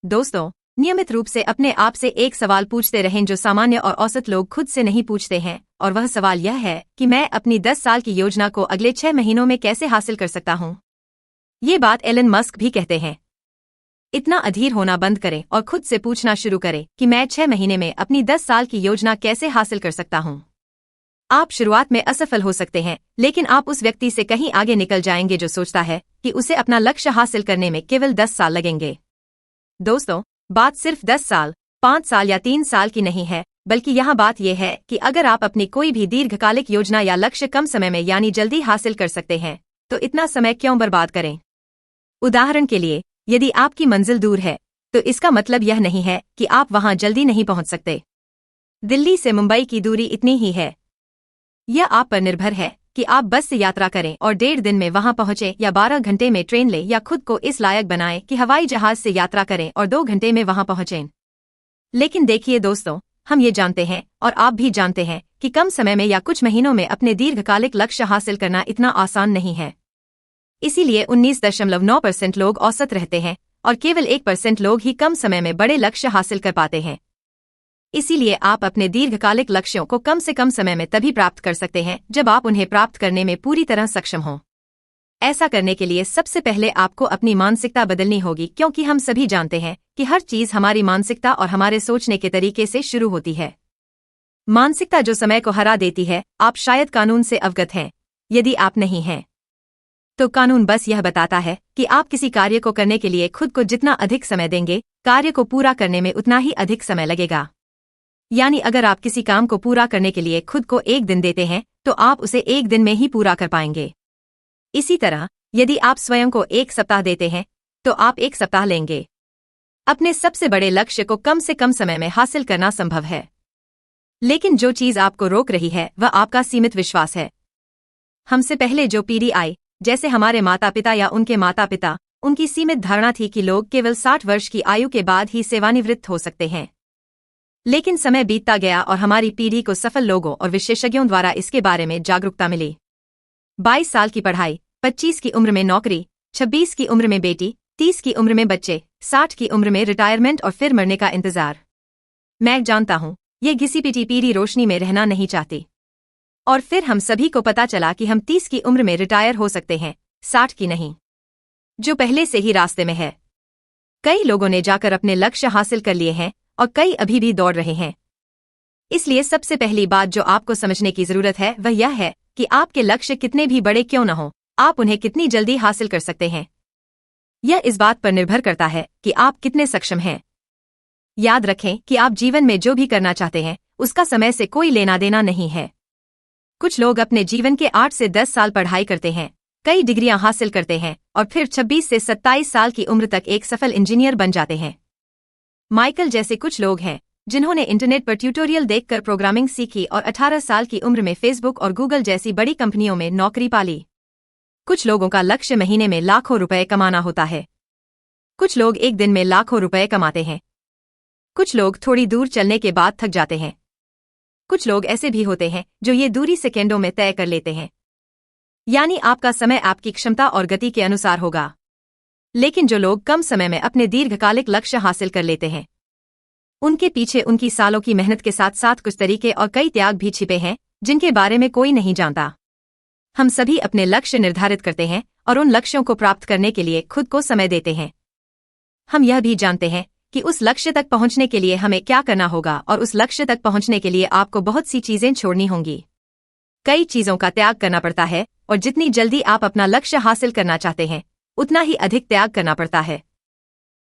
दोस्तों, नियमित रूप से अपने आप से एक सवाल पूछते रहें जो सामान्य और औसत लोग खुद से नहीं पूछते हैं, और वह सवाल यह है कि मैं अपनी 10 साल की योजना को अगले 6 महीनों में कैसे हासिल कर सकता हूँ। ये बात एलन मस्क भी कहते हैं। इतना अधीर होना बंद करें और खुद से पूछना शुरू करें कि मैं 6 महीने में अपनी 10 साल की योजना कैसे हासिल कर सकता हूँ। आप शुरुआत में असफल हो सकते हैं, लेकिन आप उस व्यक्ति से कहीं आगे निकल जाएंगे जो सोचता है कि उसे अपना लक्ष्य हासिल करने में केवल 10 साल लगेंगे। दोस्तों, बात सिर्फ 10 साल, 5 साल या 3 साल की नहीं है, बल्कि यहाँ बात यह है कि अगर आप अपनी कोई भी दीर्घकालिक योजना या लक्ष्य कम समय में यानी जल्दी हासिल कर सकते हैं, तो इतना समय क्यों बर्बाद करें। उदाहरण के लिए, यदि आपकी मंजिल दूर है, तो इसका मतलब यह नहीं है कि आप वहां जल्दी नहीं पहुंच सकते। दिल्ली से मुंबई की दूरी इतनी ही है। यह आप पर निर्भर है कि आप बस से यात्रा करें और 1.5 दिन में वहां पहुंचे, या 12 घंटे में ट्रेन लें, या खुद को इस लायक बनाएं कि हवाई जहाज से यात्रा करें और 2 घंटे में वहां पहुंचें। लेकिन देखिए दोस्तों, हम ये जानते हैं और आप भी जानते हैं कि कम समय में या कुछ महीनों में अपने दीर्घकालिक लक्ष्य हासिल करना इतना आसान नहीं है। इसीलिए 19.9% लोग औसत रहते हैं और केवल 1% लोग ही कम समय में बड़े लक्ष्य हासिल कर पाते हैं। इसीलिए आप अपने दीर्घकालिक लक्ष्यों को कम से कम समय में तभी प्राप्त कर सकते हैं जब आप उन्हें प्राप्त करने में पूरी तरह सक्षम हों। ऐसा करने के लिए सबसे पहले आपको अपनी मानसिकता बदलनी होगी, क्योंकि हम सभी जानते हैं कि हर चीज हमारी मानसिकता और हमारे सोचने के तरीके से शुरू होती है। मानसिकता जो समय को हरा देती है। आप शायद कानून से अवगत हैं। यदि आप नहीं हैं, तो कानून बस यह बताता है कि आप किसी कार्य को करने के लिए खुद को जितना अधिक समय देंगे, कार्य को पूरा करने में उतना ही अधिक समय लगेगा। यानी अगर आप किसी काम को पूरा करने के लिए खुद को 1 दिन देते हैं, तो आप उसे 1 दिन में ही पूरा कर पाएंगे। इसी तरह यदि आप स्वयं को 1 सप्ताह देते हैं, तो आप 1 सप्ताह लेंगे। अपने सबसे बड़े लक्ष्य को कम से कम समय में हासिल करना संभव है। लेकिन जो चीज आपको रोक रही है वह आपका सीमित विश्वास है। हमसे पहले जो पीढ़ी आई, जैसे हमारे माता पिता या उनके माता पिता, उनकी सीमित धारणा थी कि लोग केवल 60 वर्ष की आयु के बाद ही सेवानिवृत्त हो सकते हैं। लेकिन समय बीतता गया और हमारी पीढ़ी को सफल लोगों और विशेषज्ञों द्वारा इसके बारे में जागरूकता मिली। 22 साल की पढ़ाई, 25 की उम्र में नौकरी, 26 की उम्र में बेटी, 30 की उम्र में बच्चे, 60 की उम्र में रिटायरमेंट और फिर मरने का इंतजार। मैं जानता हूं, ये घिसी-पिटी पीढ़ी रोशनी में रहना नहीं चाहती। और फिर हम सभी को पता चला कि हम 30 की उम्र में रिटायर हो सकते हैं, 60 की नहीं, जो पहले से ही रास्ते में है। कई लोगों ने जाकर अपने लक्ष्य हासिल कर लिए हैं और कई अभी भी दौड़ रहे हैं। इसलिए सबसे पहली बात जो आपको समझने की जरूरत है वह यह है कि आपके लक्ष्य कितने भी बड़े क्यों न हो, आप उन्हें कितनी जल्दी हासिल कर सकते हैं। यह इस बात पर निर्भर करता है कि आप कितने सक्षम हैं। याद रखें कि आप जीवन में जो भी करना चाहते हैं, उसका समय से कोई लेना देना नहीं है। कुछ लोग अपने जीवन के 8 से 10 साल पढ़ाई करते हैं, कई डिग्रियां हासिल करते हैं और फिर 26 से 27 साल की उम्र तक एक सफल इंजीनियर बन जाते हैं। माइकल जैसे कुछ लोग हैं जिन्होंने इंटरनेट पर ट्यूटोरियल देखकर प्रोग्रामिंग सीखी और 18 साल की उम्र में फेसबुक और गूगल जैसी बड़ी कंपनियों में नौकरी पाली। कुछ लोगों का लक्ष्य महीने में लाखों रुपए कमाना होता है। कुछ लोग 1 दिन में लाखों रुपए कमाते हैं। कुछ लोग थोड़ी दूर चलने के बाद थक जाते हैं। कुछ लोग ऐसे भी होते हैं जो ये दूरी सेकेंडों में तय कर लेते हैं। यानी आपका समय आपकी क्षमता और गति के अनुसार होगा। लेकिन जो लोग कम समय में अपने दीर्घकालिक लक्ष्य हासिल कर लेते हैं, उनके पीछे उनकी सालों की मेहनत के साथ साथ कुछ तरीके और कई त्याग भी छिपे हैं जिनके बारे में कोई नहीं जानता। हम सभी अपने लक्ष्य निर्धारित करते हैं और उन लक्ष्यों को प्राप्त करने के लिए खुद को समय देते हैं। हम यह भी जानते हैं कि उस लक्ष्य तक पहुंचने के लिए हमें क्या करना होगा, और उस लक्ष्य तक पहुंचने के लिए आपको बहुत सी चीजें छोड़नी होंगी। कई चीजों का त्याग करना पड़ता है, और जितनी जल्दी आप अपना लक्ष्य हासिल करना चाहते हैं, उतना ही अधिक त्याग करना पड़ता है।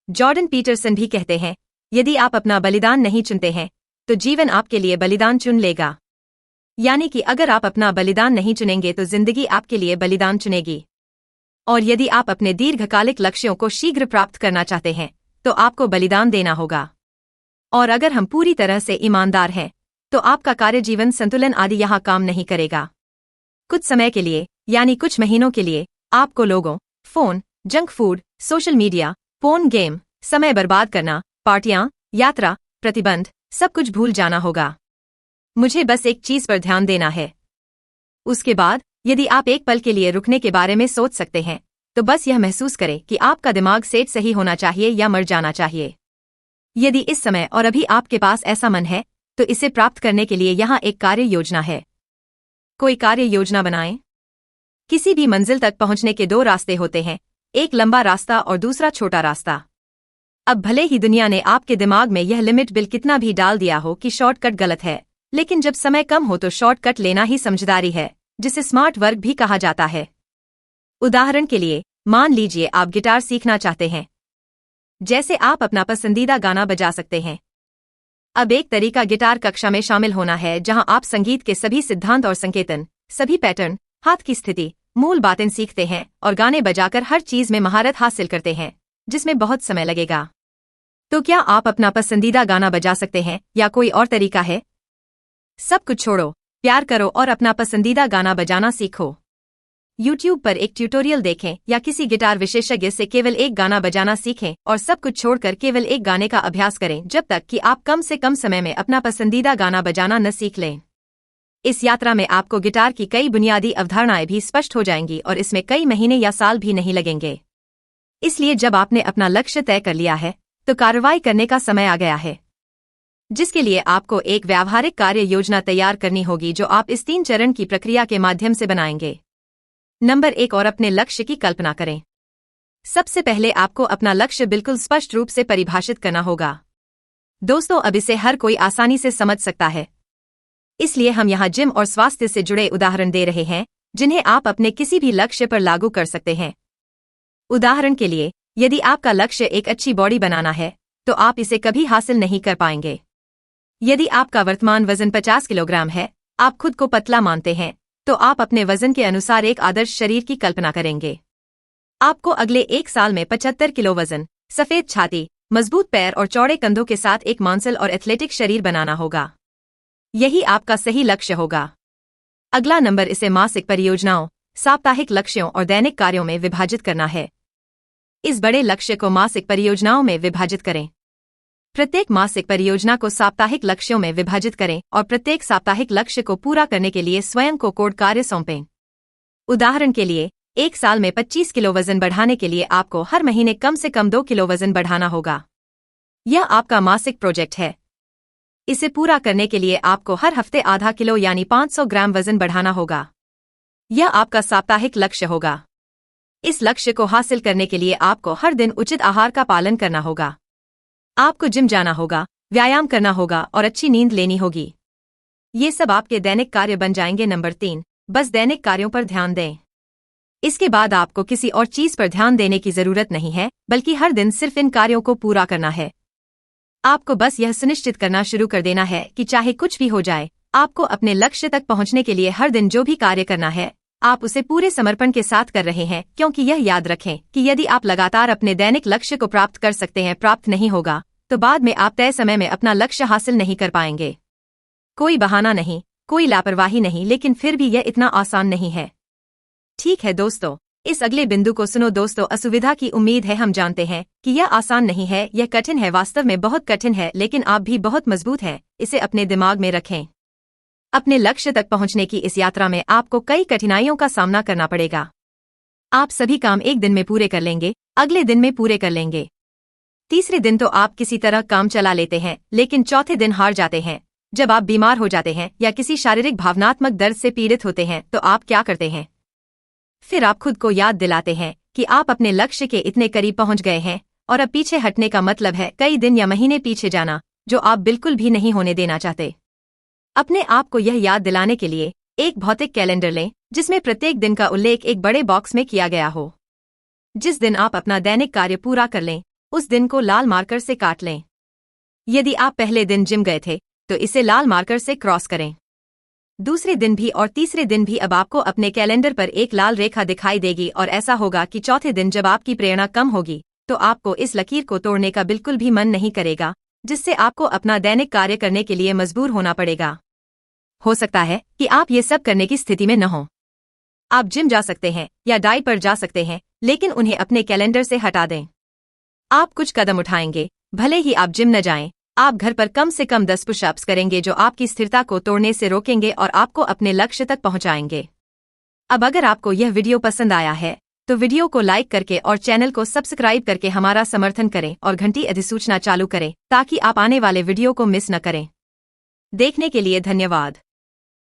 जॉर्डन पीटरसन भी कहते हैं, यदि आप अपना बलिदान नहीं चुनते हैं, तो जीवन आपके लिए बलिदान चुन लेगा। यानी कि अगर आप अपना बलिदान नहीं चुनेंगे तो जिंदगी आपके लिए बलिदान चुनेगी। और यदि आप अपने दीर्घकालिक लक्ष्यों को शीघ्र प्राप्त करना चाहते हैं, तो आपको बलिदान देना होगा। और अगर हम पूरी तरह से ईमानदार हैं, तो आपका कार्य जीवन संतुलन आदि यहाँ काम नहीं करेगा। कुछ समय के लिए, यानी कुछ महीनों के लिए, आपको लोगों, phone, junk food, social media, porn, game, समय बर्बाद करना, पार्टियां, यात्रा, प्रतिबंध, सब कुछ भूल जाना होगा। मुझे बस एक चीज पर ध्यान देना है। उसके बाद यदि आप एक पल के लिए रुकने के बारे में सोच सकते हैं, तो बस यह महसूस करें कि आपका दिमाग सेट सही होना चाहिए या मर जाना चाहिए। यदि इस समय और अभी आपके पास ऐसा मन है तो इसे प्राप्त करने के लिए यहाँ एक कार्य योजना है। कोई कार्य योजना बनाएं। किसी भी मंजिल तक पहुंचने के दो रास्ते होते हैं, एक लंबा रास्ता और दूसरा छोटा रास्ता। अब भले ही दुनिया ने आपके दिमाग में यह लिमिट बिल कितना भी डाल दिया हो कि शॉर्टकट गलत है, लेकिन जब समय कम हो तो शॉर्टकट लेना ही समझदारी है, जिसे स्मार्ट वर्क भी कहा जाता है। उदाहरण के लिए, मान लीजिए आप गिटार सीखना चाहते हैं। जैसे आप अपना पसंदीदा गाना बजा सकते हैं। अब एक तरीका गिटार कक्षा में शामिल होना है, जहां आप संगीत के सभी सिद्धांत और संकेतन, सभी पैटर्न, हाथ की स्थिति, मूल बातें सीखते हैं और गाने बजाकर हर चीज में महारत हासिल करते हैं, जिसमें बहुत समय लगेगा। तो क्या आप अपना पसंदीदा गाना बजा सकते हैं या कोई और तरीका है? सब कुछ छोड़ो, प्यार करो और अपना पसंदीदा गाना बजाना सीखो। YouTube पर एक ट्यूटोरियल देखें या किसी गिटार विशेषज्ञ से केवल एक गाना बजाना सीखें और सब कुछ छोड़कर केवल एक गाने का अभ्यास करें जब तक कि आप कम से कम समय में अपना पसंदीदा गाना बजाना न सीख लें। इस यात्रा में आपको गिटार की कई बुनियादी अवधारणाएं भी स्पष्ट हो जाएंगी और इसमें कई महीने या साल भी नहीं लगेंगे। इसलिए जब आपने अपना लक्ष्य तय कर लिया है तो कार्रवाई करने का समय आ गया है, जिसके लिए आपको एक व्यावहारिक कार्य योजना तैयार करनी होगी जो आप इस 3 चरण की प्रक्रिया के माध्यम से बनाएंगे। नंबर 1 और अपने लक्ष्य की कल्पना करें। सबसे पहले आपको अपना लक्ष्य बिल्कुल स्पष्ट रूप से परिभाषित करना होगा। दोस्तों, अब इसे हर कोई आसानी से समझ सकता है, इसलिए हम यहाँ जिम और स्वास्थ्य से जुड़े उदाहरण दे रहे हैं जिन्हें आप अपने किसी भी लक्ष्य पर लागू कर सकते हैं। उदाहरण के लिए, यदि आपका लक्ष्य एक अच्छी बॉडी बनाना है तो आप इसे कभी हासिल नहीं कर पाएंगे। यदि आपका वर्तमान वजन 50 किलोग्राम है, आप खुद को पतला मानते हैं, तो आप अपने वजन के अनुसार एक आदर्श शरीर की कल्पना करेंगे। आपको अगले 1 साल में 75 किलो वजन, सफेद छाती, मजबूत पैर और चौड़े कंधों के साथ एक मांसल और एथलेटिक शरीर बनाना होगा। यही आपका सही लक्ष्य होगा। अगला नंबर, इसे मासिक परियोजनाओं, साप्ताहिक लक्ष्यों और दैनिक कार्यों में विभाजित करना है। इस बड़े लक्ष्य को मासिक परियोजनाओं में विभाजित करें। प्रत्येक मासिक परियोजना को साप्ताहिक लक्ष्यों में विभाजित करें और प्रत्येक साप्ताहिक लक्ष्य को पूरा करने के लिए स्वयं को कोड कार्य सौंपें। उदाहरण के लिए, 1 साल में 25 किलो वजन बढ़ाने के लिए आपको हर महीने कम से कम 2 किलो वजन बढ़ाना होगा। यह आपका मासिक प्रोजेक्ट है। इसे पूरा करने के लिए आपको हर हफ्ते आधा किलो यानी 500 ग्राम वजन बढ़ाना होगा। यह आपका साप्ताहिक लक्ष्य होगा। इस लक्ष्य को हासिल करने के लिए आपको हर दिन उचित आहार का पालन करना होगा। आपको जिम जाना होगा, व्यायाम करना होगा और अच्छी नींद लेनी होगी। ये सब आपके दैनिक कार्य बन जाएंगे। नंबर 3, बस दैनिक कार्यों पर ध्यान दें। इसके बाद आपको किसी और चीज पर ध्यान देने की जरूरत नहीं है, बल्कि हर दिन सिर्फ इन कार्यों को पूरा करना है। आपको बस यह सुनिश्चित करना शुरू कर देना है कि चाहे कुछ भी हो जाए, आपको अपने लक्ष्य तक पहुंचने के लिए हर दिन जो भी कार्य करना है, आप उसे पूरे समर्पण के साथ कर रहे हैं, क्योंकि यह याद रखें कि यदि आप लगातार अपने दैनिक लक्ष्य को प्राप्त कर सकते हैं, प्राप्त नहीं होगा, तो बाद में आप तय समय में अपना लक्ष्य हासिल नहीं कर पाएंगे। कोई बहाना नहीं, कोई लापरवाही नहीं, लेकिन फिर भी यह इतना आसान नहीं है। ठीक है दोस्तों, इस अगले बिंदु को सुनो। दोस्तों, असुविधा की उम्मीद है। हम जानते हैं कि यह आसान नहीं है, यह कठिन है, वास्तव में बहुत कठिन है, लेकिन आप भी बहुत मजबूत हैं। इसे अपने दिमाग में रखें। अपने लक्ष्य तक पहुंचने की इस यात्रा में आपको कई कठिनाइयों का सामना करना पड़ेगा। आप सभी काम एक दिन में पूरे कर लेंगे, अगले दिन में पूरे कर लेंगे, तीसरे दिन तो आप किसी तरह काम चला लेते हैं, लेकिन चौथे दिन हार जाते हैं। जब आप बीमार हो जाते हैं या किसी शारीरिक भावनात्मक दर्द से पीड़ित होते हैं तो आप क्या करते हैं? फिर आप खुद को याद दिलाते हैं कि आप अपने लक्ष्य के इतने करीब पहुंच गए हैं और अब पीछे हटने का मतलब है कई दिन या महीने पीछे जाना, जो आप बिल्कुल भी नहीं होने देना चाहते। अपने आप को यह याद दिलाने के लिए एक भौतिक कैलेंडर लें, जिसमें प्रत्येक दिन का उल्लेख एक बड़े बॉक्स में किया गया हो। जिस दिन आप अपना दैनिक कार्य पूरा कर लें, उस दिन को लाल मार्कर से काट लें। यदि आप पहले दिन जिम गए थे तो इसे लाल मार्कर से क्रॉस करें। दूसरे दिन भी और तीसरे दिन भी। अब आपको अपने कैलेंडर पर एक लाल रेखा दिखाई देगी और ऐसा होगा कि चौथे दिन जब आपकी प्रेरणा कम होगी तो आपको इस लकीर को तोड़ने का बिल्कुल भी मन नहीं करेगा, जिससे आपको अपना दैनिक कार्य करने के लिए मजबूर होना पड़ेगा। हो सकता है कि आप ये सब करने की स्थिति में न हो। आप जिम जा सकते हैं या डाइट पर जा सकते हैं, लेकिन उन्हें अपने कैलेंडर से हटा दें। आप कुछ कदम उठाएंगे, भले ही आप जिम न जाएं। आप घर पर कम से कम 10 पुशअप्स करेंगे, जो आपकी स्थिरता को तोड़ने से रोकेंगे और आपको अपने लक्ष्य तक पहुंचाएंगे। अब अगर आपको यह वीडियो पसंद आया है तो वीडियो को लाइक करके और चैनल को सब्सक्राइब करके हमारा समर्थन करें और घंटी अधिसूचना चालू करें ताकि आप आने वाले वीडियो को मिस न करें। देखने के लिए धन्यवाद।